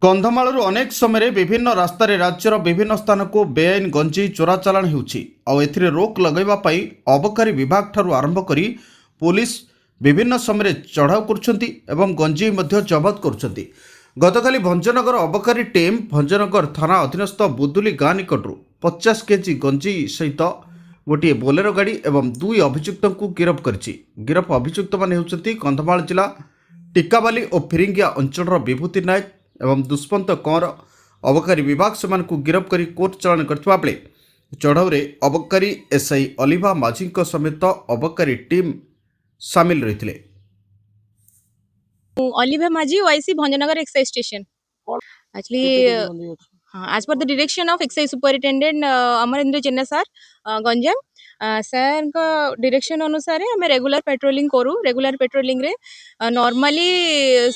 कंधमालू अनेक समय विभिन्न रास्तार राज्यर विभिन्न स्थान को बेआईन गंजेई चोरा चालाण होती रोक लगैवाई अबकारी विभाग ठारू आरंभ कर पुलिस विभिन्न समय चढ़ाऊ कर गंजेई जबत कर गतकाली भंजनगर अबकारी टीम भंजनगर थाना अधीनस्थ बुदुली गाँ निकटू 50 केजी गंजेई सहित गोटे बोलेरो गाड़ी एवं 2 अभियुक्त को गिरफ्त कर गिरफ अभियुक्त मैंने कंधमाल जिला टिकाबाली और फिरिंगिया अंचल विभूति नायक एवं दुष्मंत कंवर अबकारी विभाग से गिरफ्त कर कोर्ट चालाण करथिबा बेले चढ़ाऊ अबकारी एसआई अलिभा माझी समेत अबकारी टीम सामिल रही। अलिभा माझी वाईसी Bhanjanagar excise station actually as per the direction of excise superintendent Amarendra Jena sir Ganjam sir का डायरेक्शन अनुसार हमें रेगुलर पेट्रोलिंग करूँ। रेगुलर पेट्रोलिंग रे नॉर्मली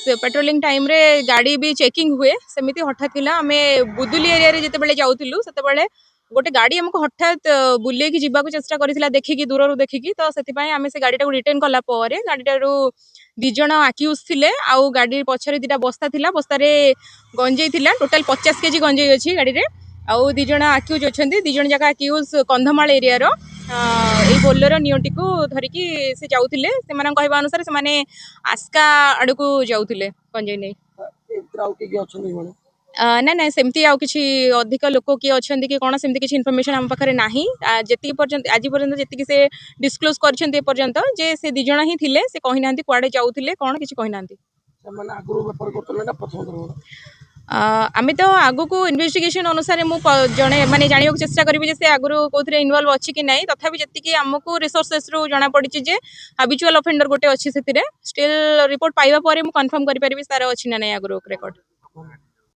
पेट्रोलिंग टाइम रे गाड़ी भी चेकिंग हुए सेमिति हठात किला हमें बुदुली एरिया रे जते बेले जाउतिलु सेते बेले गोटे गाड़ी हमको हठात बुले की जीवा को चेष्टा करिथिला देखिकी दूररू देखिकी तो सेति पय हमें से गाड़ी को रिटर्न कला परे गाड़ीटारू 2 जण आक्यूज थिले आउ गाड़ी पछरे 2टा बस्ता थिला बस्ता रे गंजेई थिला टोटल 50 केजी गंजेई अछि गाड़ी रे आउ 2 जण आक्यूज अछंती 2 जण जाका आक्यूज कंधमाल एरिया रो ए बोलेरो नियोटी को धरिकी से जाउथिले से माने कहबा अनुसार से माने आस्का आडू को जाउथिले गंजेई नै एत्राउ के अछंती माने ना ना सेमती आउ किछि अधिक लोक किए अछंती कि कोन सेमती किछि इन्फॉर्मेशन हम पाखरे नाही जेति पर्यंत आज पर्यंत जेति से डिस्क्लोज करछंती पर्यंत जे से 2 जण ही थिले से कहि नांती कुआडे जाउथिले कोन किछि कहि नांती ସେମାନେ ଆଗରୁ ବେପାର କରୁଥିଲେ ନା ପ୍ରଥମ ଥର? आम तो आगु को इन्वेस्टिगेशन अनुसार जड़े माने जाना चेष्टा करी जे आगु कौन इनवल्व अच्छी कि नहीं तथापि जी आमको रिसोर्सेस रु जना पड़ी जे हाबिचुअल ऑफेंडर गोटे अच्छी से स्टिल रिपोर्ट पाइबा पर कन्फर्म करि परिबी सारा अच्छी ना नहीं आगु रेकॉर्ड।